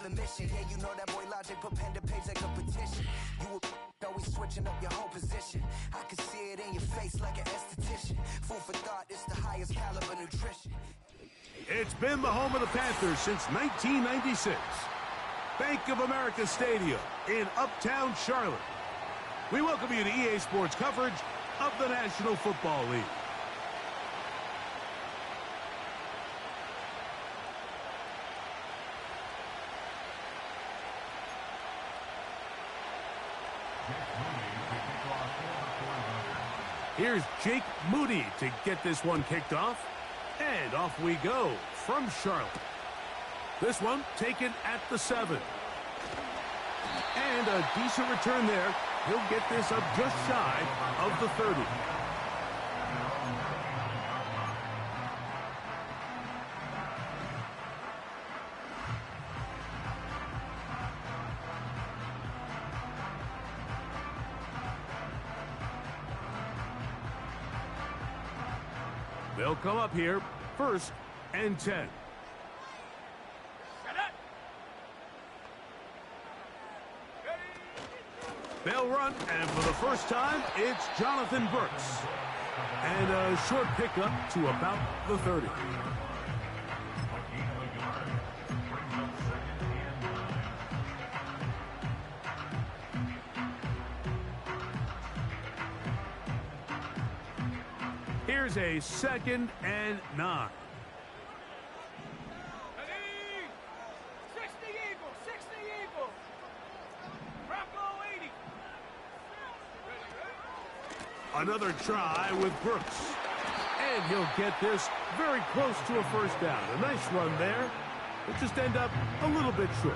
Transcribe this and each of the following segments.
a mission. Yeah, you know that boy Logic put pen to page like a petition. You always switching up your whole position. I can see it in your face like an esthetician. Food for thought, it's the highest caliber nutrition. It's been the home of the Panthers since 1996. Bank of America Stadium in Uptown Charlotte. We welcome you to EA Sports coverage of the National Football League. Here's Jake Moody to get this one kicked off. And off we go from Charlotte. This one taken at the 7. And a decent return there. He'll get this up just shy of the 30. They'll come up here, 1st and 10. They'll run, and for the first time, it's Jonathan Brooks. And a short pickup to about the 30. Here's a 2nd and 9. Another try with Brooks. And he'll get this very close to a first down. A nice run there. It'll just end up a little bit short.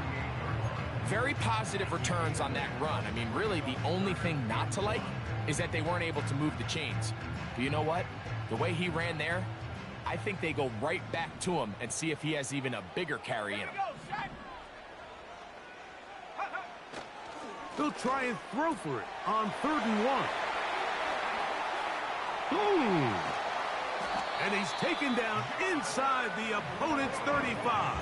Very positive returns on that run. I mean, really, the only thing not to like is that they weren't able to move the chains. But you know what? The way he ran there, I think they go right back to him and see if he has even a bigger carry in him. They'll try and throw for it on 3rd and 1. And he's taken down inside the opponent's 35.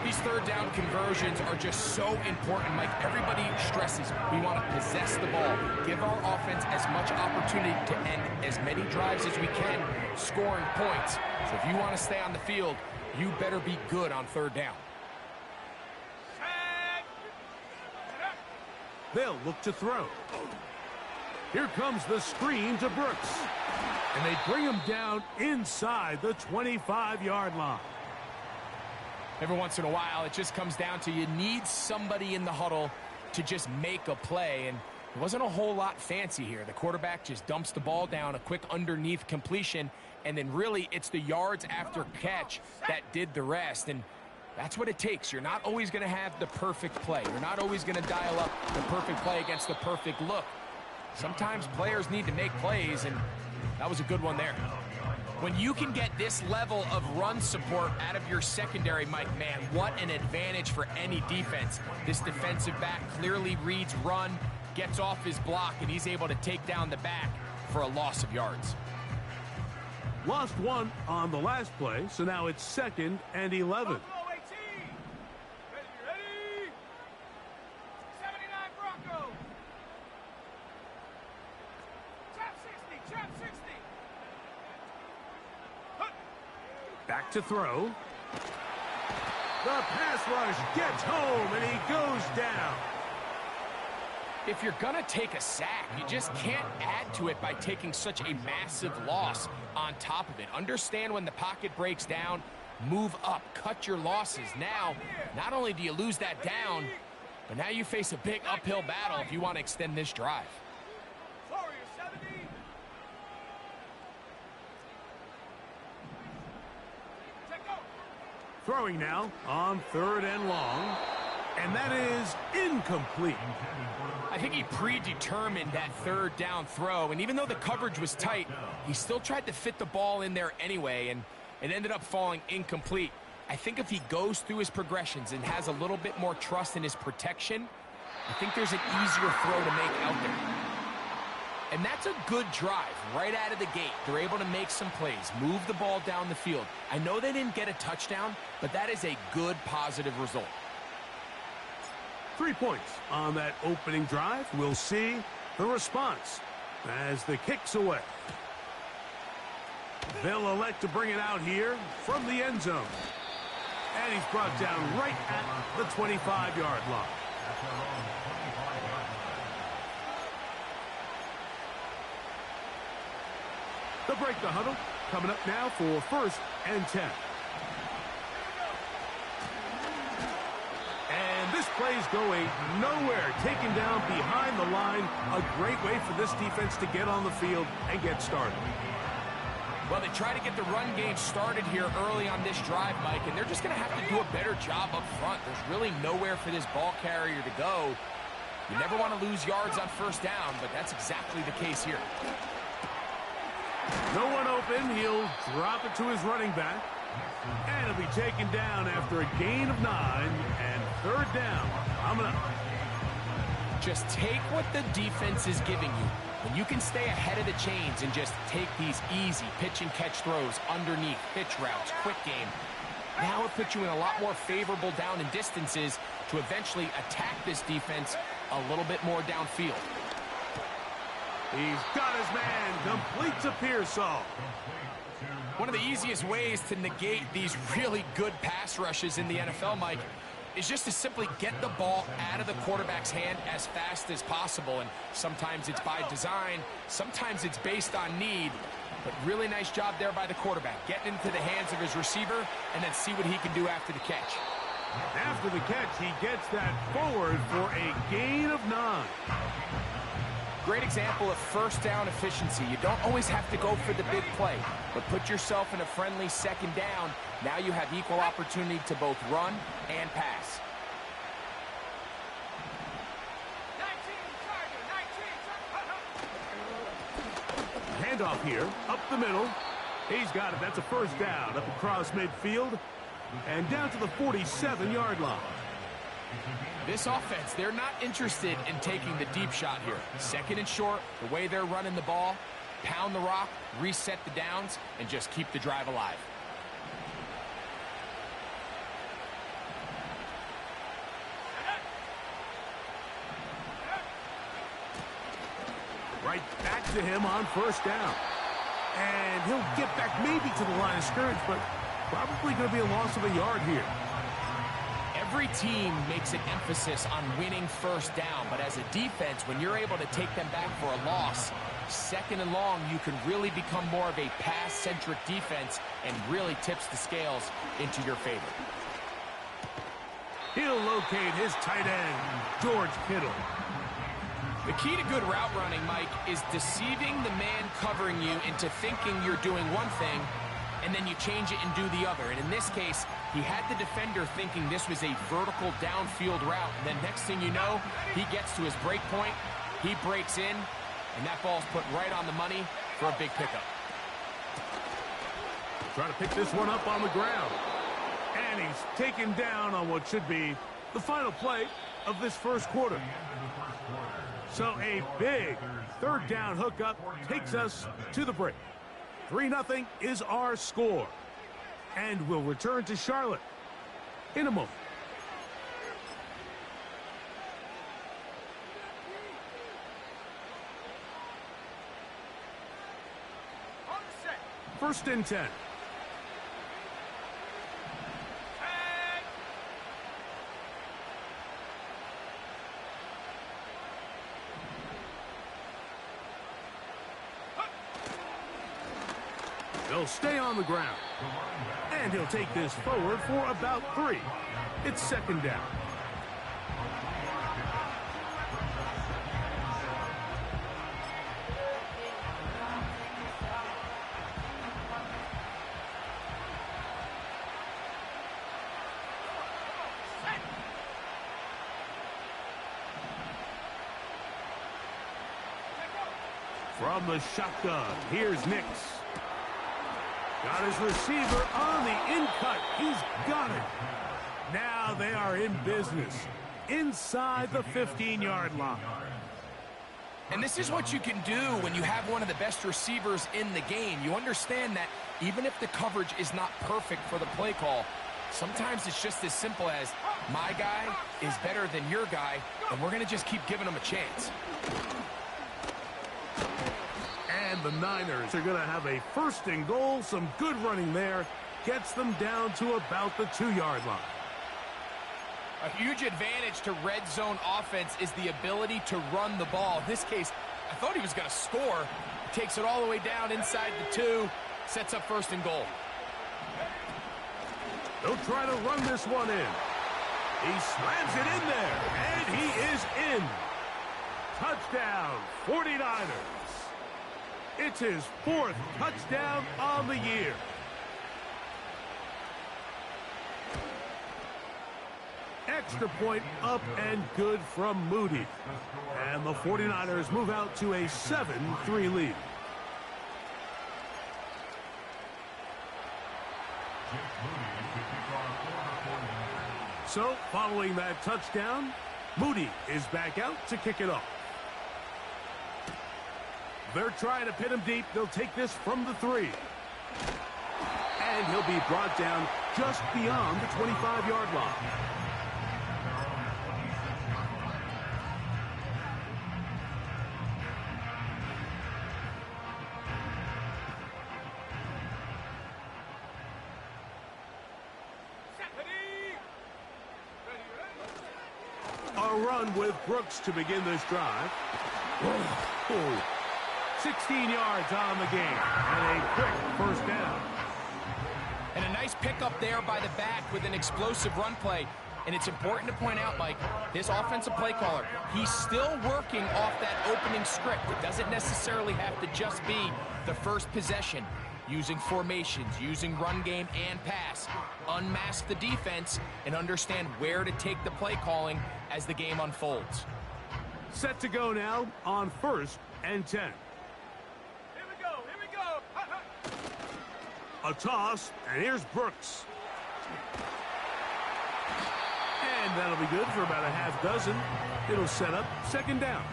These 3rd down conversions are just so important, Mike. Everybody stresses we want to possess the ball, give our offense as much opportunity to end as many drives as we can, scoring points. So if you want to stay on the field, you better be good on 3rd down. They'll look to throw. Here comes the screen to Brooks. And they bring him down inside the 25-yard line. Every once in a while, it just comes down to you need somebody in the huddle to just make a play. And it wasn't a whole lot fancy here. The quarterback just dumps the ball down, a quick underneath completion, and then really it's the yards after catch that did the rest. And that's what it takes. You're not always going to have the perfect play. You're not always going to dial up the perfect play against the perfect look. Sometimes players need to make plays, and that was a good one there. When you can get this level of run support out of your secondary, Mike, man, what an advantage for any defense. This defensive back clearly reads run, gets off his block, and he's able to take down the back for a loss of yards. Lost one on the last play, so now it's 2nd and 11. Back to throw. The pass rush gets home, and he goes down. If you're going to take a sack, you just can't add to it by taking such a massive loss on top of it. Understand when the pocket breaks down, move up, cut your losses. Now, not only do you lose that down, but now you face a big uphill battle if you want to extend this drive. Throwing now on 3rd and long, and that is incomplete. I think he predetermined that 3rd down throw, and even though the coverage was tight, he still tried to fit the ball in there anyway, and it ended up falling incomplete. I think if he goes through his progressions and has a little bit more trust in his protection, I think there's an easier throw to make out there. And that's a good drive right out of the gate. They're able to make some plays, move the ball down the field. I know they didn't get a touchdown, but that is a good, positive result. 3 points on that opening drive. We'll see the response as the kick's away. They'll elect to bring it out here from the end zone. And he's brought down right at the 25-yard line. They'll break the huddle. Coming up now for 1st and 10. And this play's going nowhere. Taken down behind the line. A great way for this defense to get on the field and get started. Well, they try to get the run game started here early on this drive, Mike, and they're just going to have to do a better job up front. There's really nowhere for this ball carrier to go. You never want to lose yards on 1st down, but that's exactly the case here. No one open. He'll drop it to his running back. And he'll be taken down after a gain of 9 and 3rd down. Coming up. Just take what the defense is giving you. When you can stay ahead of the chains and just take these easy pitch and catch throws underneath, pitch routes, quick game, now it puts you in a lot more favorable down and distances to eventually attack this defense a little bit more downfield. He's got his man, completes a Pearsall. One of the easiest ways to negate these really good pass rushes in the NFL, Mike, is just to simply get the ball out of the quarterback's hand as fast as possible. And sometimes it's by design, sometimes it's based on need. But really nice job there by the quarterback, getting into the hands of his receiver and then see what he can do after the catch. After the catch, he gets that forward for a gain of 9. Great example of 1st down efficiency. You don't always have to go for the big play, but put yourself in a friendly 2nd down. Now you have equal opportunity to both run and pass. Handoff here, up the middle. He's got it. That's a 1st down up across midfield and down to the 47-yard line. This offense, they're not interested in taking the deep shot here. 2nd and short, the way they're running the ball, pound the rock, reset the downs, and just keep the drive alive. Right back to him on 1st down. And he'll get back maybe to the line of scrimmage, but probably going to be a loss of a yard here. Every team makes an emphasis on winning 1st down, but as a defense, when you're able to take them back for a loss, 2nd and long, you can really become more of a pass-centric defense and really tips the scales into your favor. He'll locate his tight end, George Kittle. The key to good route running, Mike, is deceiving the man covering you into thinking you're doing one thing, and then you change it and do the other. And in this case, he had the defender thinking this was a vertical downfield route. And then next thing you know, he gets to his break point, he breaks in, and that ball's put right on the money for a big pickup. Trying to pick this one up on the ground. And he's taken down on what should be the final play of this 1st quarter. So a big 3rd down hookup takes us to the break. 3-0 is our score. And we'll return to Charlotte in a moment. First and 10. They'll stay on the ground. And he'll take this forward for about 3. It's 2nd down. From the shotgun, here's Nix. Got his receiver on the in-cut. He's got it. Now they are in business inside the 15-yard line. And this is what you can do when you have one of the best receivers in the game. You understand that even if the coverage is not perfect for the play call, sometimes it's just as simple as my guy is better than your guy, and we're going to just keep giving him a chance. And the Niners are going to have a 1st and goal. Some good running there. Gets them down to about the 2-yard line. A huge advantage to red zone offense is the ability to run the ball. In this case, I thought he was going to score. Takes it all the way down inside the 2. Sets up 1st and goal. They'll try to run this one in. He slams it in there, and he is in. Touchdown, 49ers. It's his 4th touchdown on the year. Extra point up and good from Moody. And the 49ers move out to a 7-3 lead. So, following that touchdown, Moody is back out to kick it off. They're trying to pin him deep. They'll take this from the 3. And he'll be brought down just beyond the 25-yard line. A run with Brooks to begin this drive. 16 yards on the game, and a quick 1st down. And a nice pickup there by the back with an explosive run play. And it's important to point out, Mike, this offensive play caller, he's still working off that opening script. It doesn't necessarily have to just be the first possession. Using formations, using run game and pass. Unmask the defense and understand where to take the play calling as the game unfolds. Set to go now on 1st and 10. Here we go, here we go. A toss, and here's Brooks. And that'll be good for about a half dozen. It'll set up 2nd down.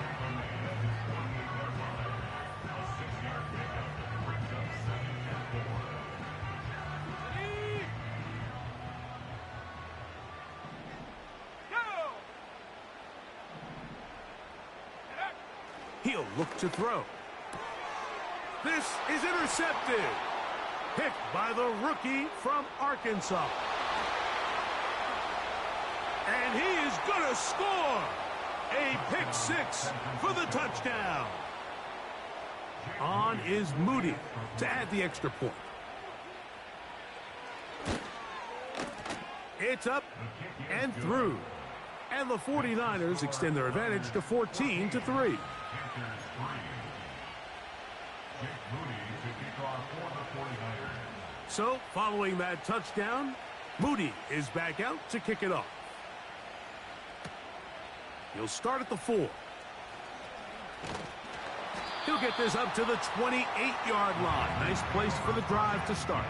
He'll look to throw. This is intercepted. Picked by the rookie from Arkansas. And he is going to score. A pick 6 for the touchdown. On is Moody to add the extra point. It's up and through. And the 49ers extend their advantage to 14-3. So, following that touchdown, Moody is back out to kick it off. He'll start at the 4. He'll get this up to the 28-yard line. Nice place for the drive to start.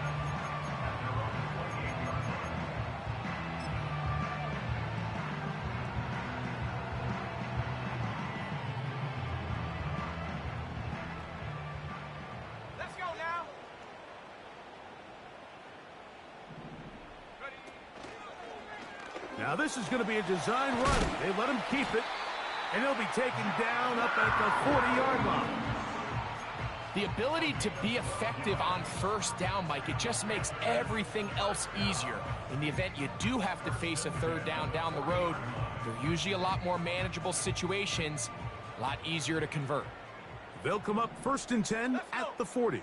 Now this is going to be a design run. They let him keep it, and he'll be taken down up at the 40-yard line. The ability to be effective on 1st down, Mike, it just makes everything else easier. In the event you do have to face a 3rd down the road, they're usually a lot more manageable situations, a lot easier to convert. They'll come up 1st and 10 at the 40.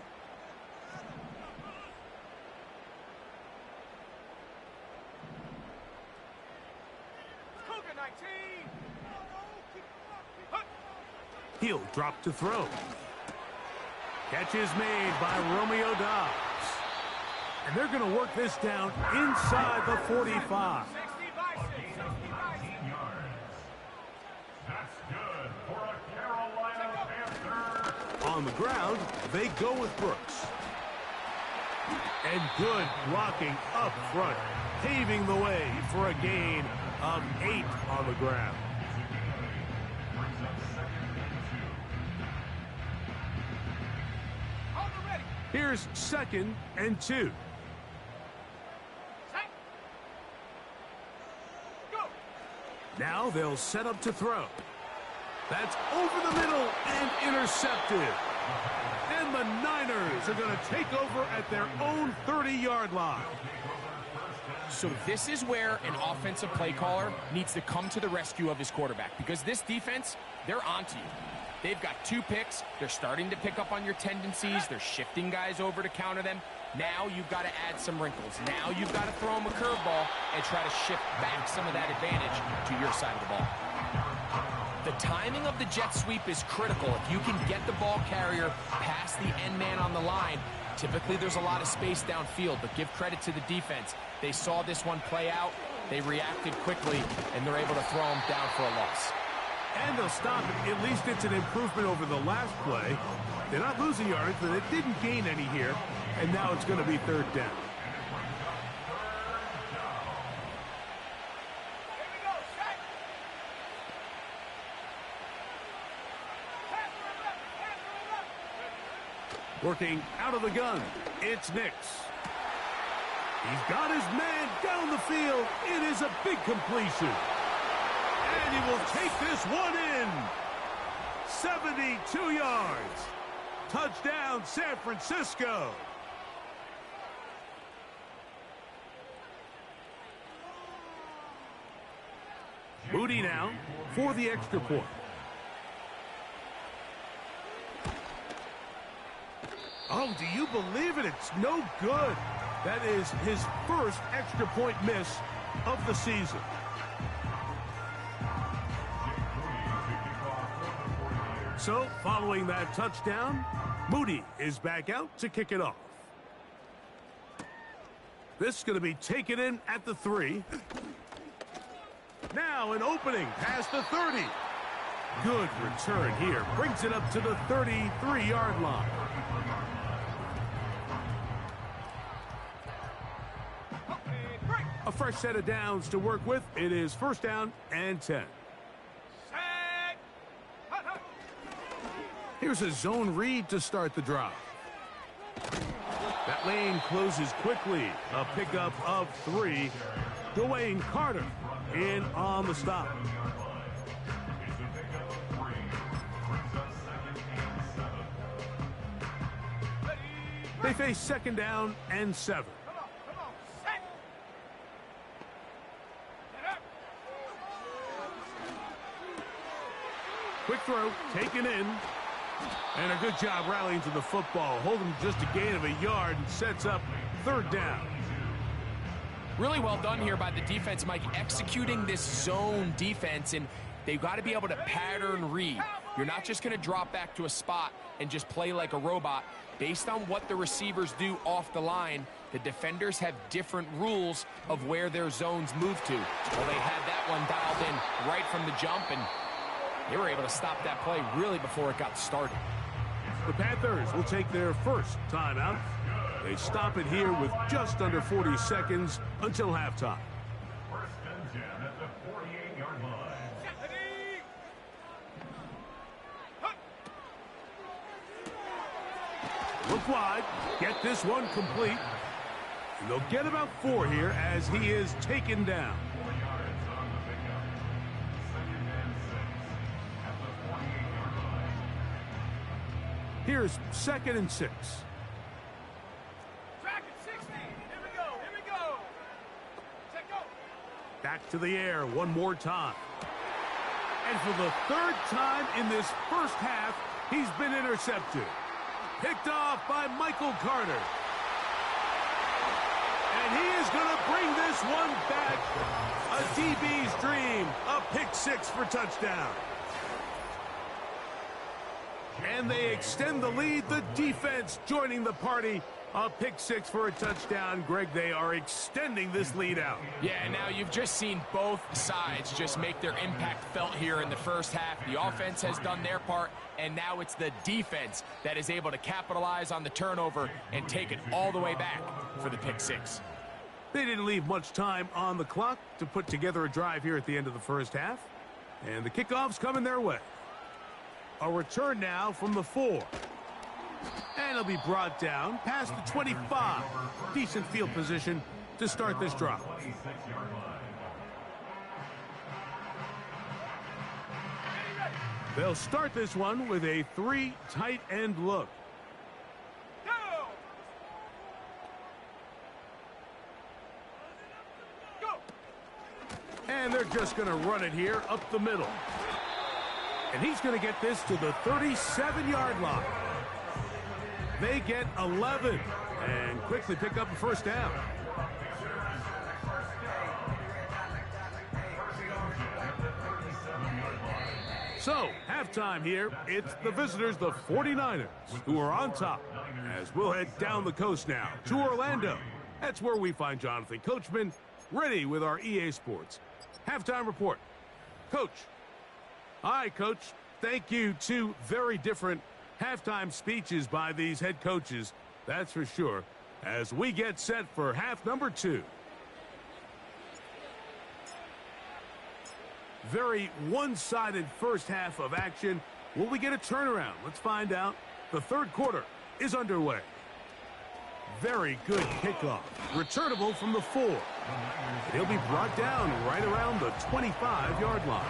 He'll drop to throw. Catch is made by Romeo Dobbs. And they're going to work this down inside the 45. On the ground, they go with Brooks. And good blocking up front, paving the way for a gain of 8 on the ground. Here's 2nd and 2. Now they'll set up to throw. That's over the middle and intercepted. And the Niners are going to take over at their own 30-yard line. So this is where an offensive play caller needs to come to the rescue of his quarterback, because this defense, they're onto you. They've got 2 picks. They're starting to pick up on your tendencies. They're shifting guys over to counter them. Now you've got to add some wrinkles. Now you've got to throw them a curveball and try to shift back some of that advantage to your side of the ball. The timing of the jet sweep is critical. If you can get the ball carrier past the end man on the line, typically there's a lot of space downfield, but give credit to the defense. They saw this one play out, they reacted quickly, and they're able to throw him down for a loss. And they'll stop it. At least it's an improvement over the last play. They're not losing yards, but they didn't gain any here, and now it's going to be 3rd down. Working out of the gun, it's Nix. He's got his man down the field. It is a big completion. And he will take this one in. 72 yards. Touchdown, San Francisco. Moody now for the extra point. Oh, do you believe it? It's no good. That is his first extra point miss of the season. So, following that touchdown, Moody is back out to kick it off. This is going to be taken in at the 3. Now an opening past the 30. Good return here. Brings it up to the 33-yard line. A fresh set of downs to work with. It is 1st down and 10. Here's a zone read to start the drive. That lane closes quickly. A pickup of 3. Dwayne Carter in on the stop. They face 2nd down and 7. Quick throw, taken in. And a good job rallying to the football. Holding just a gain of a yard and sets up 3rd down. Really well done here by the defense, Mike, executing this zone defense, and they've got to be able to pattern read. You're not just going to drop back to a spot and just play like a robot. Based on what the receivers do off the line, the defenders have different rules of where their zones move to. Well, they had that one dialed in right from the jump, and they were able to stop that play really before it got started. The Panthers will take their first timeout. They stop it here with just under 40 seconds until halftime. 1st and 10 at the 48-yard line. Look wide. Get this one complete. And they'll get about 4 here as he is taken down. 4 yards on the pickup. 2nd and 6 at the 48-yard line. Here's 2nd and 6. Back to the air one more time. And for the 3rd time in this first half, he's been intercepted. Picked off by Michael Carter. And he is going to bring this one back. A DB's dream. A pick 6 for touchdown. And they extend the lead. The defense joining the party. A pick 6 for a touchdown. Greg, they are extending this lead out. Yeah, now you've just seen both sides just make their impact felt here in the first half. The offense has done their part, and now it's the defense that is able to capitalize on the turnover and take it all the way back for the pick 6. They didn't leave much time on the clock to put together a drive here at the end of the first half. And the kickoff's coming their way. A return now from the 4. And he'll be brought down past the 25. Decent field position to start this drive. They'll start this one with a 3 tight end look. And they're just going to run it here up the middle. And he's going to get this to the 37-yard line. They get 11 and quickly pick up a first down. So, halftime here. It's the visitors, the 49ers, who are on top. As we'll head down the coast now to Orlando. That's where we find Jonathan Coachman ready with our EA Sports halftime report. Coach. Hi, Coach. Thank you. Two very different halftime speeches by these head coaches, that's for sure, as we get set for half number 2. Very one-sided first half of action. Will we get a turnaround? Let's find out. The third quarter is underway. Very good kickoff. Returnable from the 4. He'll be brought down right around the 25-yard line.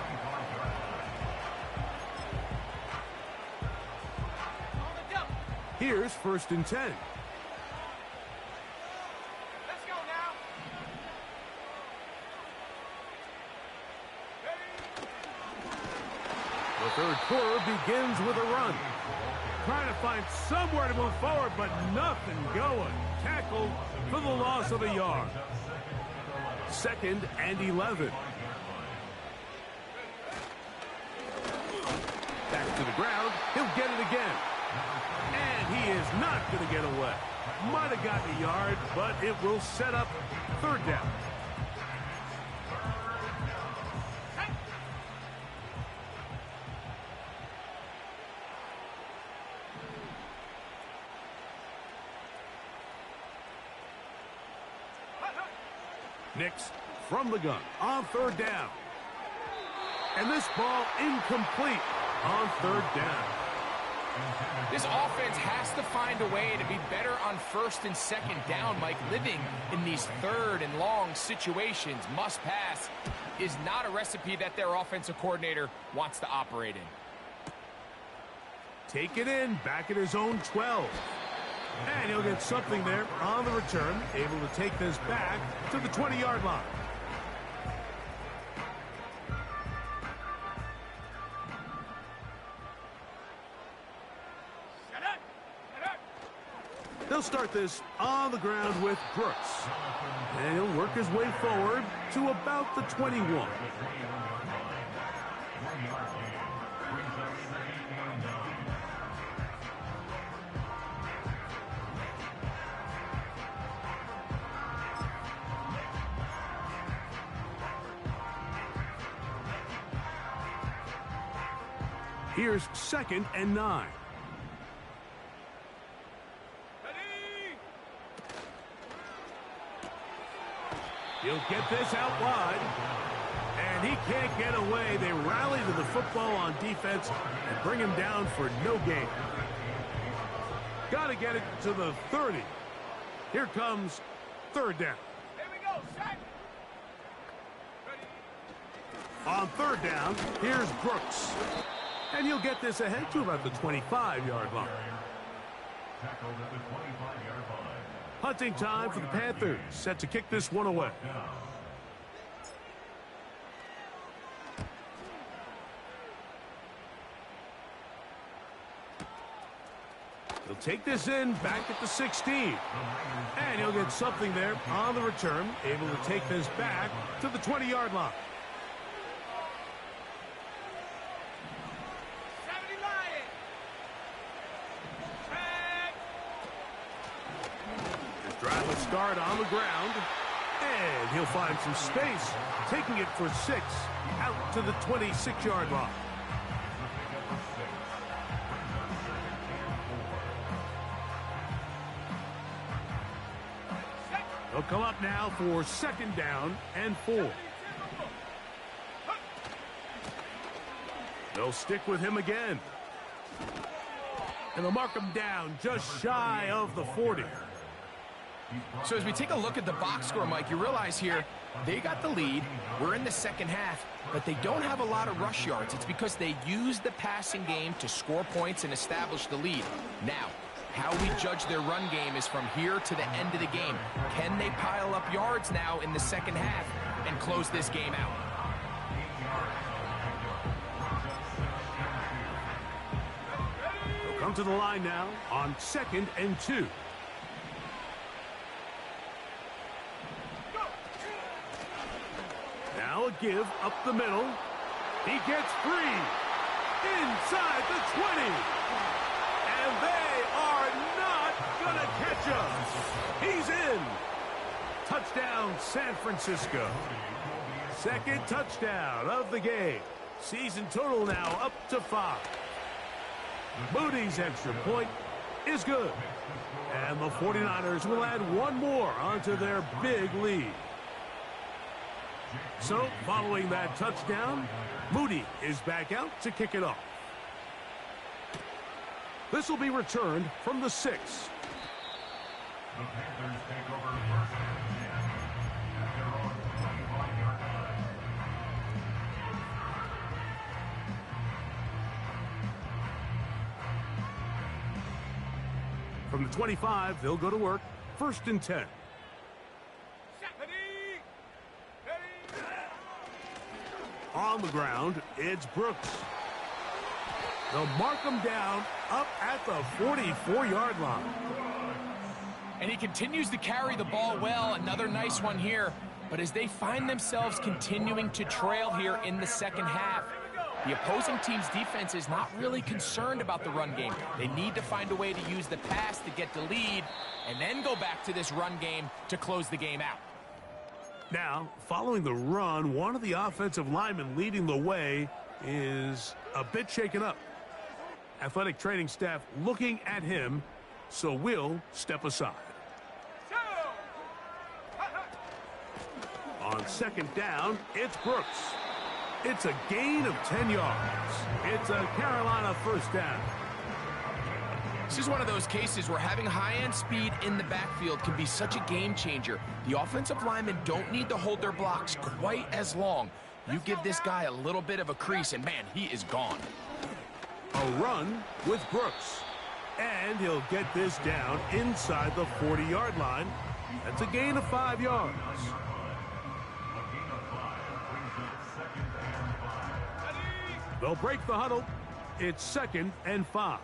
Here's 1st and 10. Let's go now. The third quarter begins with a run. Trying to find somewhere to move forward, but nothing going. Tackled for the loss of a yard. 2nd and 11. Back to the ground. He'll get it again. And he is not going to get away. Might have gotten a yard, but it will set up 3rd down. Nix from the gun on 3rd down. And this ball incomplete on 3rd down. This offense has to find a way to be better on 1st and 2nd down, Mike. Living in these 3rd and long situations, must pass, is not a recipe that their offensive coordinator wants to operate in. Take it in, back at his own 12. And he'll get something there on the return, able to take this back to the 20-yard line. They'll start this on the ground with Brooks. And he'll work his way forward to about the 21. Here's 2nd and 9. He'll get this out wide. And he can't get away. They rally to the football on defense and bring him down for no gain. Got to get it to the 30. Here comes 3rd down. Here we go, set. On 3rd down, here's Brooks. And he'll get this ahead to about the 25-yard line. Tackled at the 25-yard line. Hunting time for the Panthers, set to kick this one away. He'll take this in back at the 16. And he'll get something there on the return, able to take this back to the 20-yard line. Drive will start on the ground, and he'll find some space, taking it for 6 out to the 26-yard line. They'll come up now for 2nd down and 4. They'll stick with him again. And they'll mark him down just shy of the 40. So as we take a look at the box score, Mike, you realize here they got the lead. We're in the second half, but they don't have a lot of rush yards. It's because they use the passing game to score points and establish the lead. Now, how we judge their run game is from here to the end of the game. Can they pile up yards now in the second half and close this game out? They'll come to the line now on 2nd and 2. Now a give up the middle. He gets free inside the 20. And they are not going to catch him. He's in. Touchdown, San Francisco. Second touchdown of the game. Season total now up to 5. Moody's extra point is good. And the 49ers will add one more onto their big lead. So, following that touchdown, Moody is back out to kick it off. This will be returned from the 6. The Panthers take over first and 10 at their own 25-yard line. From the 25, they'll go to work. 1st and 10. On the ground, it's Brooks. They'll mark him down up at the 44-yard line. And he continues to carry the ball well. Another nice one here. But as they find themselves continuing to trail here in the second half, the opposing team's defense is not really concerned about the run game. They need to find a way to use the pass to get the lead and then go back to this run game to close the game out. Now, following the run, one of the offensive linemen leading the way is a bit shaken up. Athletic training staff looking at him, so we'll step aside. On 2nd down, it's Brooks. It's a gain of 10 yards. It's a Carolina first down. This is one of those cases where having high-end speed in the backfield can be such a game changer. The offensive linemen don't need to hold their blocks quite as long. You give this guy a little bit of a crease, and man, he is gone. A run with Brooks. And he'll get this down inside the 40-yard line. That's a gain of 5 yards. They'll break the huddle. It's 2nd and 5.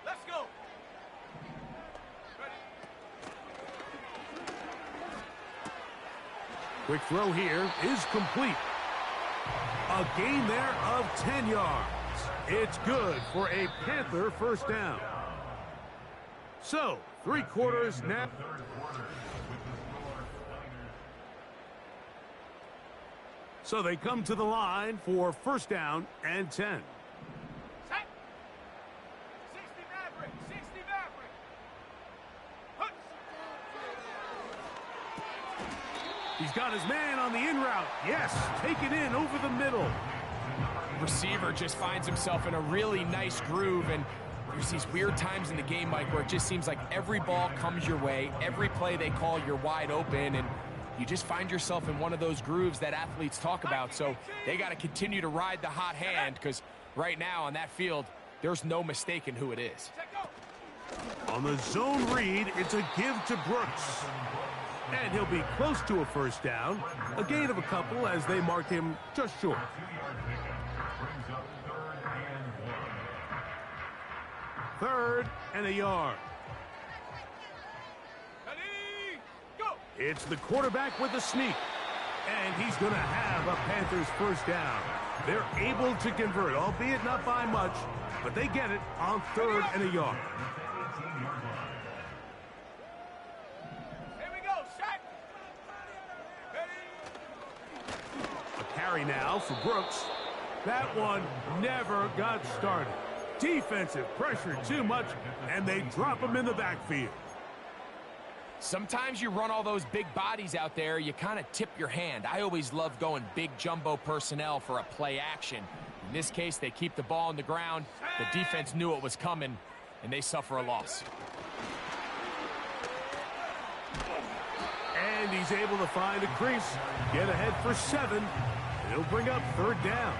Let's go. Quick throw here is complete. A gain there of 10 yards. It's good for a Panther first down. So, 3 quarters now. So they come to the line for 1st down and 10. He's got his man on the in route. Yes, taken in over the middle. Receiver just finds himself in a really nice groove, and there's these weird times in the game, Mike, where it just seems like every ball comes your way, every play they call, you're wide open, and you just find yourself in one of those grooves that athletes talk about. So they got to continue to ride the hot hand, because right now on that field, there's no mistaking who it is. On the zone read, it's a give to Brooks. And he'll be close to a first down. A gain of a couple as they mark him just short. Third and a yard. It's the quarterback with a sneak. And he's going to have a Panthers first down. They're able to convert, albeit not by much, but they get it on 3rd and a yard. Now for Brooks. That one never got started. Defensive pressure too much, and they drop him in the backfield. Sometimes you run all those big bodies out there, you kind of tip your hand. I always love going big jumbo personnel for a play action. In this case, they keep the ball on the ground. The defense knew it was coming, and they suffer a loss. And he's able to find a crease, get ahead for 7. He'll bring up 3rd down.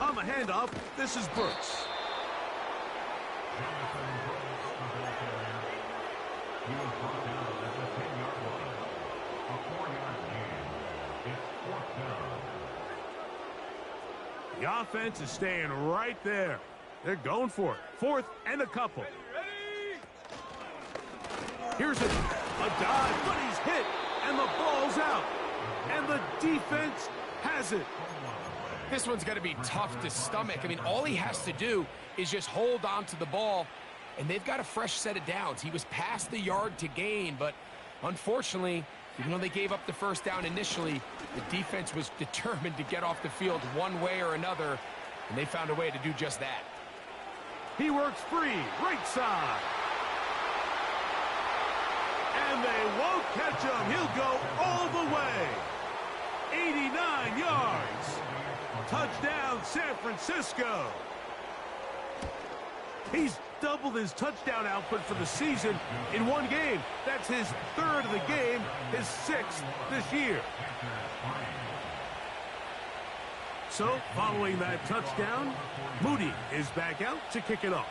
On the handoff, this is Brooks. He was brought down at the 10-yard line. A 4-yard gain. It's 4th down. The offense is staying right there. They're going for it. 4th and a couple. Here's a dive, but he's hit, and the ball's out. And the defense has it. This one's going to be tough to stomach. I mean, all he has to do is just hold on to the ball, and they've got a fresh set of downs. He was past the yard to gain, but unfortunately, even though they gave up the 1st down initially, the defense was determined to get off the field one way or another, and they found a way to do just that. He works free, right side. And they won't catch him. He'll go all the way. 89 yards. Touchdown, San Francisco. He's doubled his touchdown output for the season in one game. That's his 3rd of the game, his 6th this year. So, following that touchdown, Moody is back out to kick it off.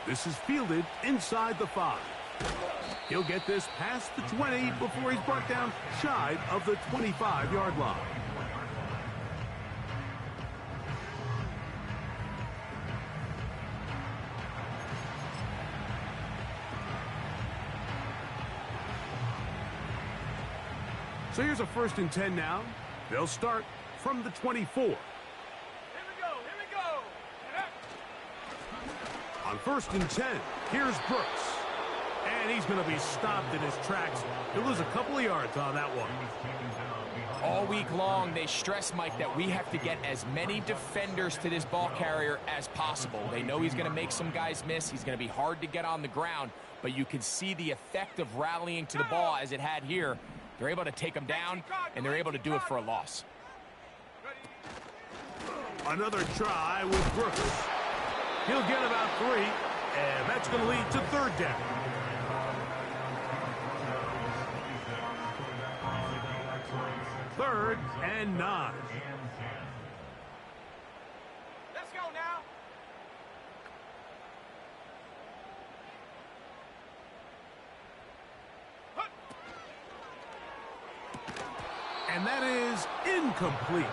This is fielded inside the 5. He'll get this past the 20 before he's brought down shy of the 25-yard line. So here's a 1st and 10 now. They'll start from the 24. Here we go. On 1st and 10, here's Brooks. And he's going to be stopped in his tracks. He'll lose a couple of yards on that one. All week long, they stress, Mike, that we have to get as many defenders to this ball carrier as possible. They know he's going to make some guys miss. He's going to be hard to get on the ground. But you can see the effect of rallying to the ball as it had here. They're able to take him down, and they're able to do it for a loss. Another try with Brooks. He'll get about 3, and that's going to lead to 3rd down. Third and 9. Let's go now. And that is incomplete.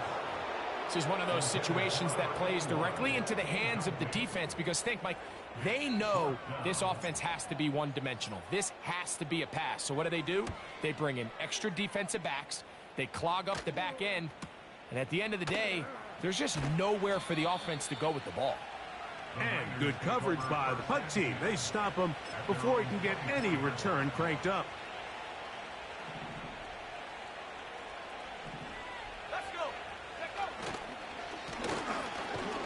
This is one of those situations that plays directly into the hands of the defense because think, Mike, they know this offense has to be one-dimensional. This has to be a pass. So what do? They bring in extra defensive backs. They clog up the back end. And at the end of the day, there's just nowhere for the offense to go with the ball. And good coverage by the punt team. They stop him before he can get any return cranked up.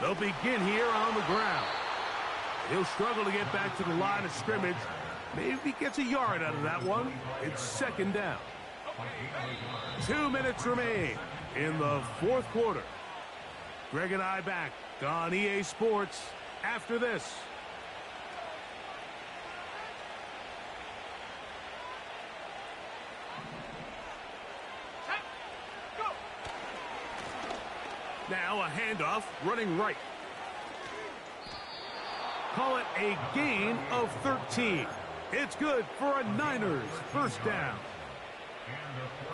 They'll begin here on the ground. He'll struggle to get back to the line of scrimmage. Maybe he gets a yard out of that one. It's 2nd down. 2 minutes remain in the 4th quarter. Greg and I back on EA Sports after this. Now a handoff running right. Call it a gain of 13. It's good for a Niners 1st down.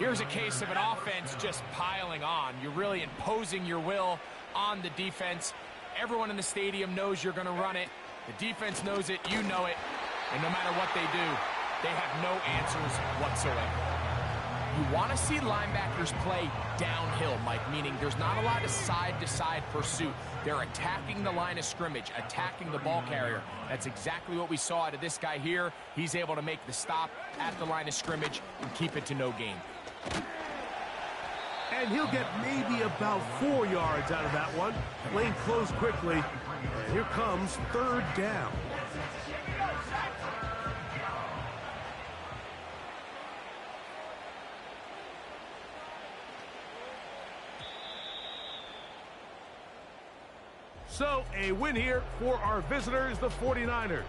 Here's a case of an offense just piling on. You're really imposing your will on the defense. Everyone in the stadium knows you're going to run it. The defense knows it. You know it. And no matter what they do, they have no answers whatsoever. You want to see linebackers play downhill, Mike, meaning there's not a lot of side-to-side pursuit. They're attacking the line of scrimmage, attacking the ball carrier. That's exactly what we saw out of this guy here. He's able to make the stop at the line of scrimmage and keep it to no gain. And he'll get maybe about 4 yards out of that one. Lane closed quickly. And here comes third down. So, a win here for our visitors, the 49ers.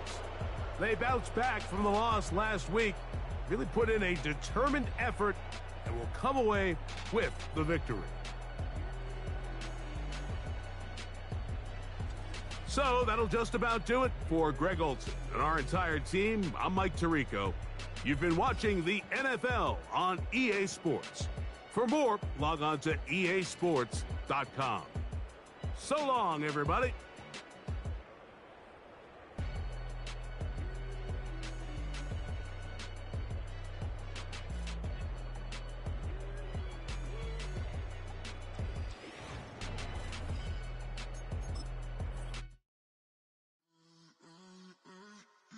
They bounced back from the loss last week, really put in a determined effort, and will come away with the victory. So, that'll just about do it for Greg Olson and our entire team. I'm Mike Tirico. You've been watching the NFL on EA Sports. For more, log on to easports.com. So long, everybody.